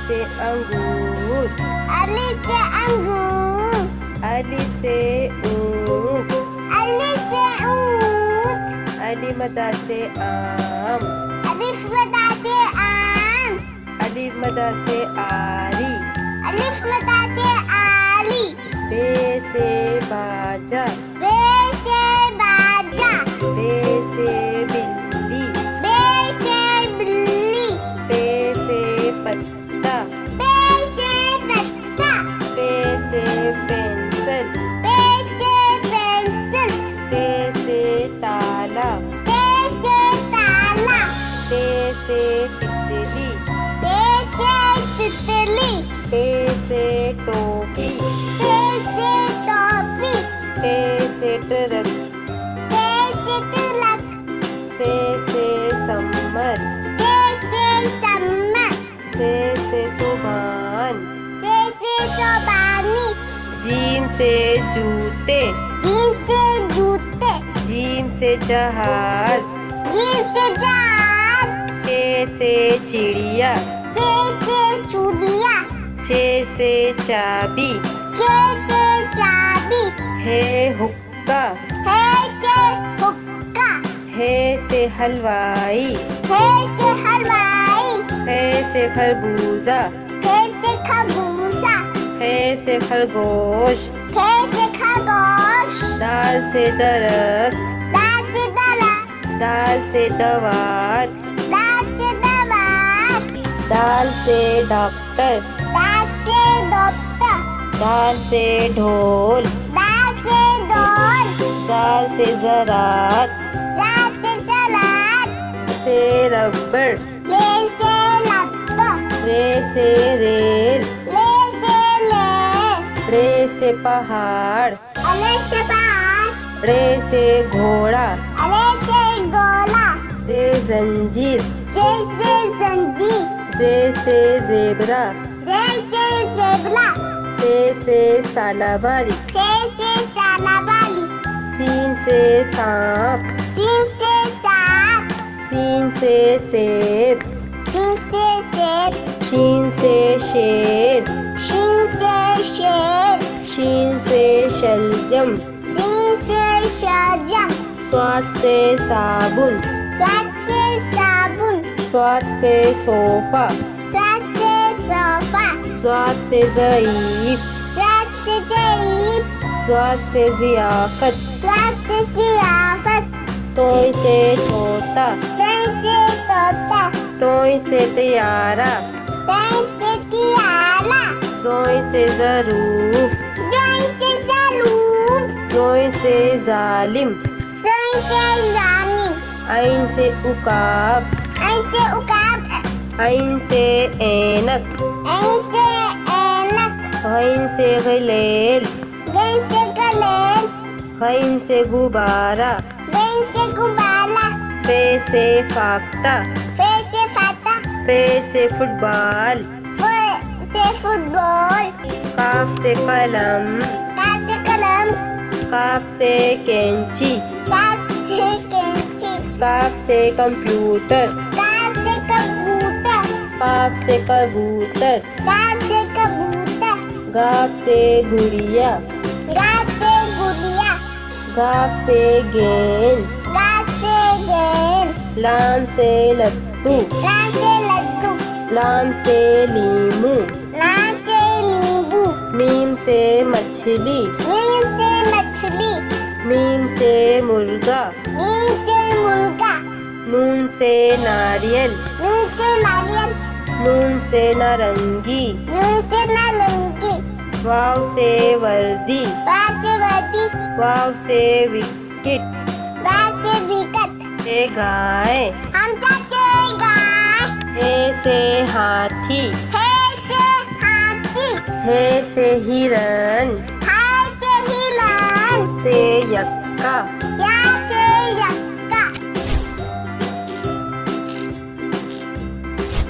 से अंगूर, अलिफ से अंगूर, अलिफ से ऊँट, अलिफ से ऊँट, अलिफ मदा से आम, अलिफ मदा से आम, अलिफ मदा से आरी, अलिफ मदा से आली, बे से बाजा, बे से बाजा, बे से बिल्ली, बे से बिल्ली, पे से पत्ता, पे से पत्ता, पे से पेंसिल, पे से पेंसिल, ते से ताला, ते से ताला, ते से तितली, ते से तितली, पे से टोपी, ते से टोपी, पे से ट्रक, ते से तिलक, से समर, ते से सम्मत, से सुभान, से सोबानी, जीम से जूते, जीम से जूते, जीम से जहाज, जीम से जहाज, चे से चिड़िया, चे से चूड़िया, चे से चाबी, चे से चाबी, है हुक्का, है से हुक्का, है से हलवाई, है से हलवाई, है से खरबूजा, है से खरबूजा, है से खरगोश, है से खरगोश, दाल से दरख्त, दाल से दरख्त, दाल से दवात, दाल से दवात, दाल से डॉक्टर, दाल से डॉक्टर, दाल से ढोल, दाल से ढोल, जाल से ज़रात, दाल से सलाद, से रबड़, ले से लब्बा, रे से रेल, ले से ले, रे से पहाड़, अले से पहाड़, रे से घोड़ा, अले से गोला, से जंजीर, से जंजीर, से ज़ेबरा, से ज़ेबरा, से सालाबारी, से सालाबाली, सीन से सांप, सीन से सांप, सीन से सेब, सीन से सेब, शीन से शेर, शीन से शेर, शीन से शलजम, सीन से शाहजम, स्वाद से साबुन, स्वाद से साबुन, स्वाद से सोफा, स्वाद से सोफा, स्वाद से ज़ईफ, स्वाद से ज़ईफ, स्वाद से ज़ियाफ़त, स्वाद से ज़ियाफ़त, तोय से तोता, तय से तोता, तोय से तैयारा, तय से तियारा, जोय से ज़रूफ, जोय से ज़रूर, जोय से जालिम, जोय से जानिम, ऐन से उकाब, ऐसे उकाब, ऐन से ऐनक, ऐसे ऐनक, गैन से गलेल, गैन से गलेल, गैन से गुब्बारा, गैन से गुब्बारा, पे से फाख्ता, पे से फाता, पे से फुटबॉल, फे से फुटबॉल, काफ से कलम, का से कलम, काफ से कैंची, का से कैंची, काफ से कंप्यूटर, का से कबूतर, काफ से कबूतर, का से कबूतर, गाफ से गुड़िया, गा से गुड़िया, गाफ से गेंद, गा से गेंद, लाम से लट्टू, ला से लड्डू, लाम से लीमू, ला से नींबू, मीम से मछली, मीम से मछली, मीम से मुर्गा, मीम से मुर्गा, नून से नारियल, नून से नारियल, नून से नारंगी, नून से नारंगी, वाव से वर्दी, बा से वर्दी, वाव से विकेट, बा से विकेट, ए गाय, हमजा से गाय, ए से हाथी, हे से हाथी, हे से हिरन, हाय से हिरण, से यक्का,